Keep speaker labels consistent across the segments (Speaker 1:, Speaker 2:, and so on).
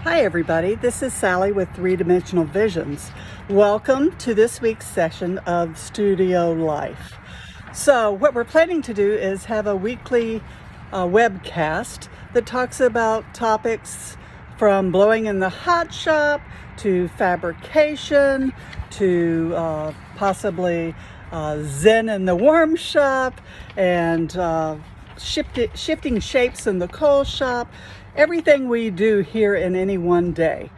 Speaker 1: Hi everybody, this is Sally with Three Dimensional Visions. Welcome to this week's session of Studio Life. So what we're planning to do is have a weekly webcast that talks about topics from blowing in the hot shop to fabrication to possibly Zen in the warm shop and shifting shapes in the coal shop. Everything we do here in any one day.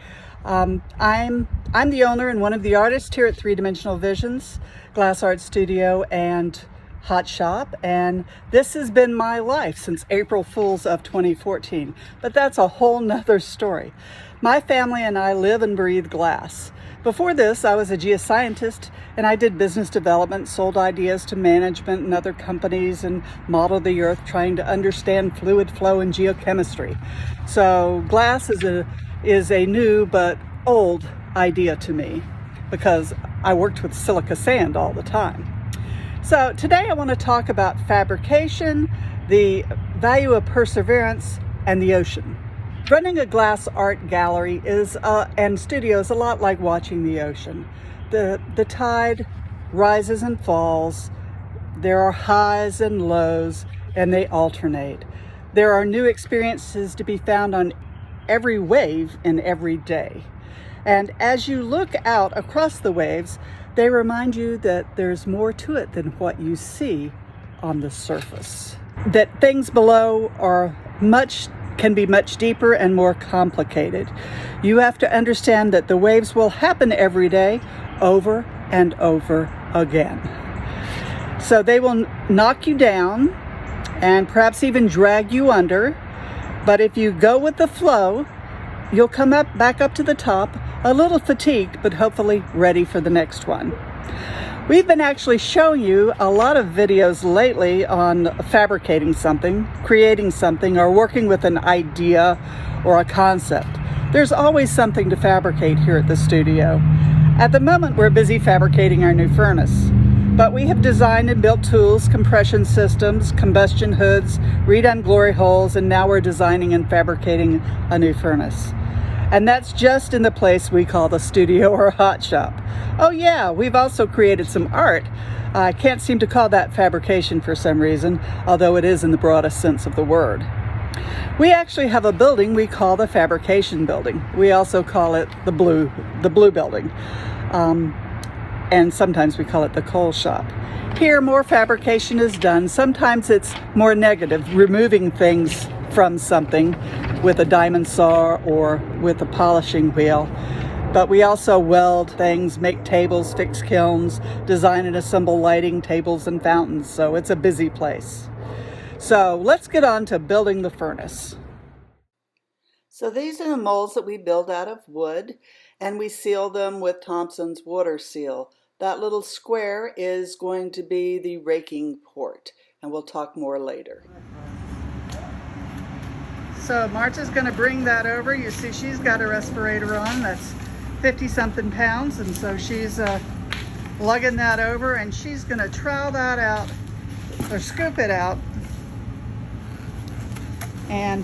Speaker 1: I'm the owner and one of the artists here at Three Dimensional Visions, Glass Art Studio and Hot Shop, and this has been my life since April Fools of 2014, but that's a whole nother story. My family and I live and breathe glass. Before this, I was a geoscientist and I did business development, sold ideas to management and other companies and modeled the earth trying to understand fluid flow and geochemistry. So glass is a new but old idea to me because I worked with silica sand all the time. So today I want to talk about fabrication, the value of perseverance, and the ocean. Running a glass art gallery and studio is a lot like watching the ocean. The tide rises and falls. There are highs and lows, and they alternate. There are new experiences to be found on every wave and every day. And as you look out across the waves, they remind you that there's more to it than what you see on the surface. That things below can be much deeper and more complicated. You have to understand that the waves will happen every day, over and over again. So they will knock you down and perhaps even drag you under. But if you go with the flow, you'll come back up to the top, a little fatigued, but hopefully ready for the next one. We've been actually showing you a lot of videos lately on fabricating something, creating something, or working with an idea or a concept. There's always something to fabricate here at the studio. At the moment, we're busy fabricating our new furnace, but we have designed and built tools, compression systems, combustion hoods, redone glory holes, and now we're designing and fabricating a new furnace. And that's just in the place we call the studio or hot shop. Oh yeah, we've also created some art. I can't seem to call that fabrication for some reason, although it is in the broadest sense of the word. We actually have a building we call the Fabrication building. We also call it the blue building. And sometimes we call it the coal shop. Here, more fabrication is done. Sometimes it's more negative, removing things from something with a diamond saw or with a polishing wheel. But we also weld things, make tables, fix kilns, design and assemble lighting, tables and fountains. So it's a busy place. So let's get on to building the furnace. So these are the molds that we build out of wood, and we seal them with Thompson's water seal. That little square is going to be the raking port, and we'll talk more later. So Marta's going to bring that over. You see she's got a respirator on that's 50-something pounds, and so she's lugging that over, and she's going to trowel that out, or scoop it out, and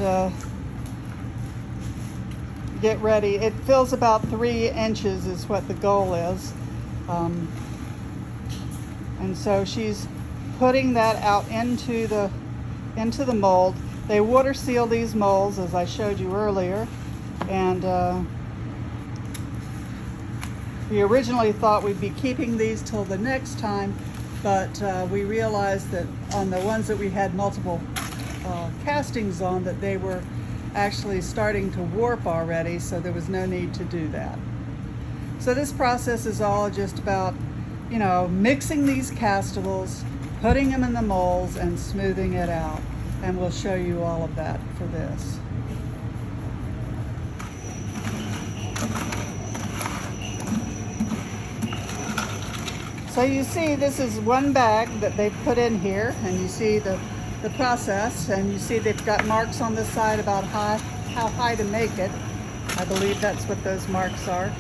Speaker 1: get ready. It fills about 3 inches is what the goal is. And so she's putting that out into the mold. They water seal these molds, as I showed you earlier, and we originally thought we'd be keeping these till the next time, but we realized that on the ones that we had multiple castings on, that they were actually starting to warp already, so there was no need to do that. So this process is all just about, mixing these castables, putting them in the molds, and smoothing it out. And we'll show you all of that for this. So you see this is one bag that they've put in here, and you see the process, and you see they've got marks on the side about how high to make it. I believe that's what those marks are.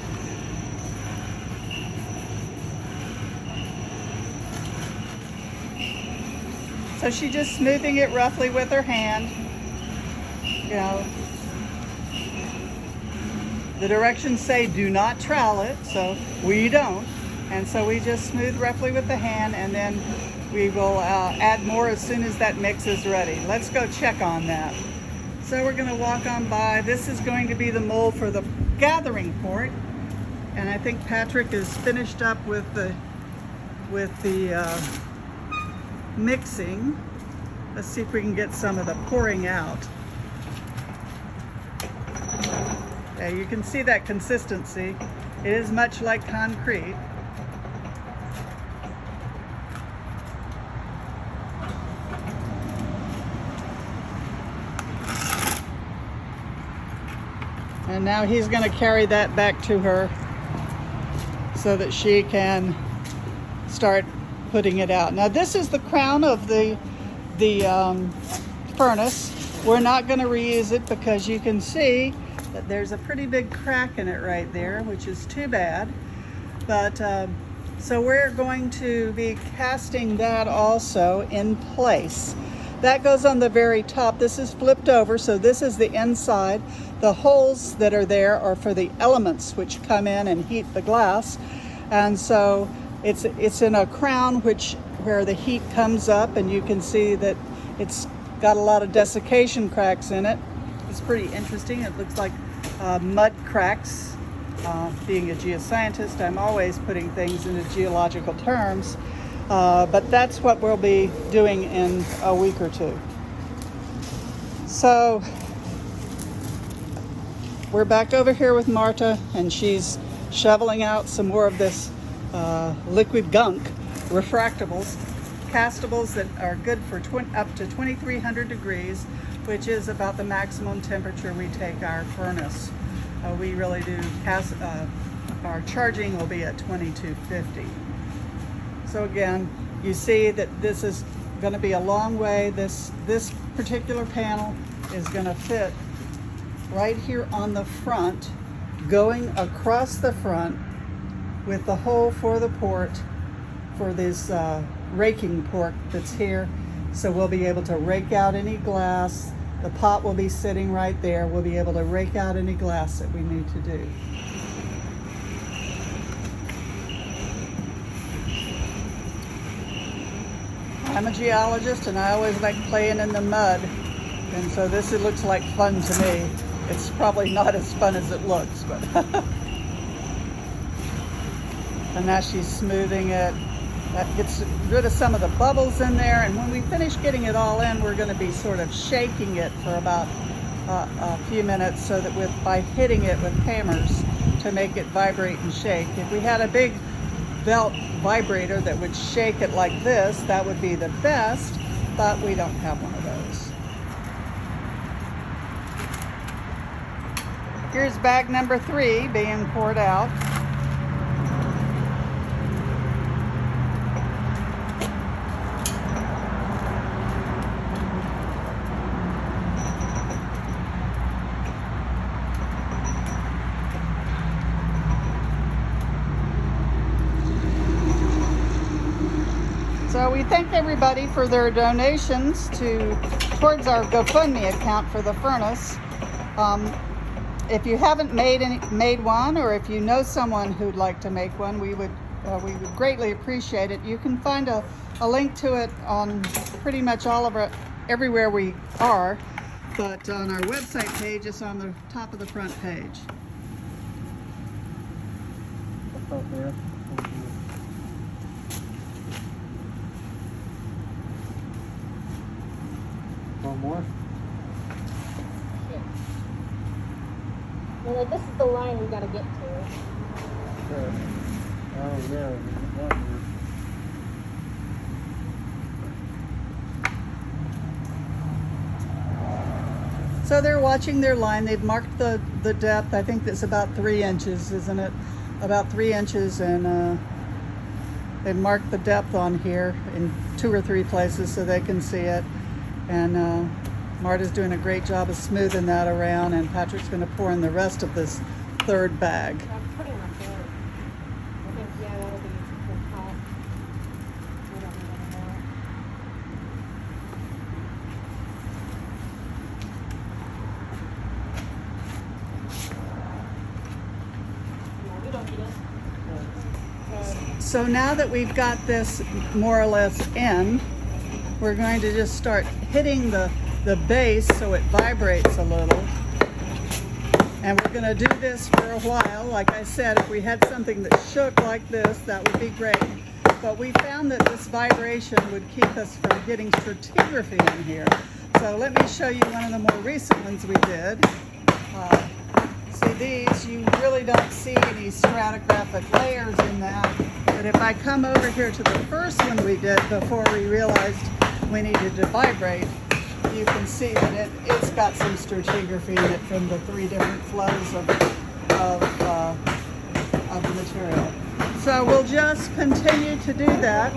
Speaker 1: So she's just smoothing it roughly with her hand, The directions say do not trowel it, so we don't. And so we just smooth roughly with the hand, and then we will add more as soon as that mix is ready. Let's go check on that. So we're going to walk on by. This is going to be the mold for the gathering port, and I think Patrick is finished up with the mixing. Let's see if we can get some of the pouring out. Yeah, you can see that consistency. It is much like concrete. And now he's going to carry that back to her so that she can start putting it out. Now this is the crown of the furnace. We're not going to reuse it because you can see that there's a pretty big crack in it right there, which is too bad. But so we're going to be casting that also in place. That goes on the very top. This is flipped over, so this is the inside. The holes that are there are for the elements which come in and heat the glass. And so it's in a crown where the heat comes up, and you can see that it's got a lot of desiccation cracks in it. It's pretty interesting. It looks like mud cracks. Being a geoscientist, I'm always putting things into geological terms. But that's what we'll be doing in a week or two. So we're back over here with Marta, and she's shoveling out some more of this liquid gunk, refractables, castables that are good for up to 2,300 degrees, which is about the maximum temperature we take our furnace. We really do our charging will be at 2250. So again, you see that this is going to be a long way. This particular panel is going to fit right here on the front, going across the front with the hole for the port for this raking port that's here. So we'll be able to rake out any glass. The pot will be sitting right there. We'll be able to rake out any glass that we need to do. I'm a geologist, and I always like playing in the mud, and so this looks like fun to me. It's probably not as fun as it looks, but and now she's smoothing it. That gets rid of some of the bubbles in there, and when we finish getting it all in, we're going to be sort of shaking it for about a few minutes, so that by hitting it with hammers to make it vibrate and shake. If we had a big belt vibrator that would shake it like this, that would be the best, but we don't have one of those. Here's bag number 3 being poured out. So we thank everybody for their donations towards our GoFundMe account for the furnace. If you haven't made one, or if you know someone who'd like to make one, we would greatly appreciate it. You can find a link to it on pretty much everywhere we are, but on our website page, it's on the top of the front page.
Speaker 2: Up there. One more?
Speaker 3: Well, this is the line we gotta get to.
Speaker 2: Sure. Oh, yeah.
Speaker 1: So they're watching their line. They've marked the depth. I think that's about 3 inches, isn't it? About 3 inches, and they've marked the depth on here in 2 or 3 places so they can see it. And Marta's doing a great job of smoothing that around, and Patrick's going to pour in the rest of this 3rd bag.
Speaker 3: I'm putting my foot. I think, yeah, that'll be the top. We don't need any more.
Speaker 1: So now that we've got this more or less in, we're going to just start hitting the base so it vibrates a little. And we're going to do this for a while. Like I said, if we had something that shook like this, that would be great. But we found that this vibration would keep us from getting stratigraphy in here. So let me show you one of the more recent ones we did. See these, you really don't see any stratigraphic layers in that. But if I come over here to the first one we did before we realized we needed to vibrate, you can see that it's got some stratigraphy in it from the 3 different flows of the material. So we'll just continue to do that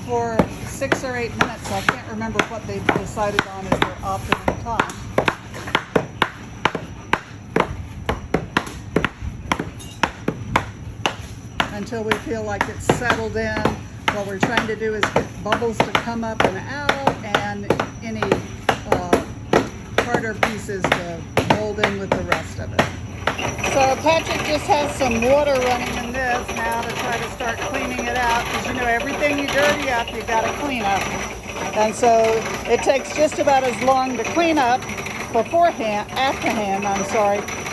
Speaker 1: for 6 or 8 minutes. I can't remember what they've decided on as their optimum time. Until we feel like it's settled in. What we're trying to do is get bubbles to come up and out, and any harder pieces to mold in with the rest of it. So Patrick just has some water running in this now to try to start cleaning it out, because you know everything you dirty up, you got to clean up. And so it takes just about as long to clean up afterhand,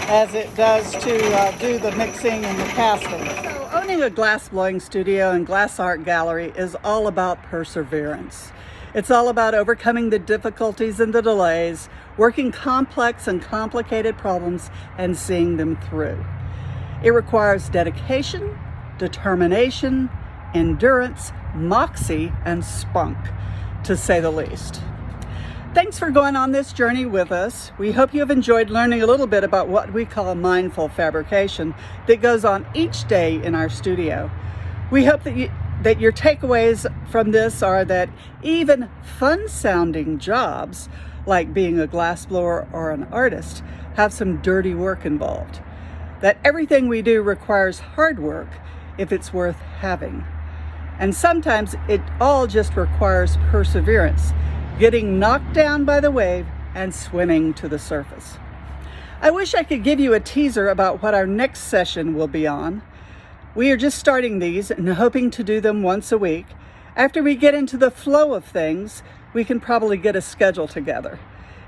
Speaker 1: as it does to do the mixing and the casting. So owning a glass blowing studio and glass art gallery is all about perseverance. It's all about overcoming the difficulties and the delays, working complex and complicated problems and seeing them through. It requires dedication, determination, endurance, moxie, and spunk, to say the least. Thanks for going on this journey with us. We hope you have enjoyed learning a little bit about what we call mindful fabrication that goes on each day in our studio. We hope that your takeaways from this are that even fun-sounding jobs, like being a glassblower or an artist, have some dirty work involved. That everything we do requires hard work if it's worth having. And sometimes it all just requires perseverance, getting knocked down by the wave and swimming to the surface. I wish I could give you a teaser about what our next session will be on. We are just starting these and hoping to do them once a week. After we get into the flow of things, we can probably get a schedule together.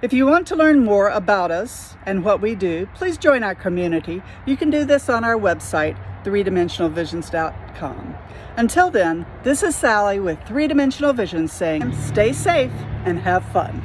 Speaker 1: If you want to learn more about us and what we do, please join our community. You can do this on our website, 3dimensionalvisions.com. Until then, this is Sally with 3 Dimensional Visions saying, stay safe and have fun.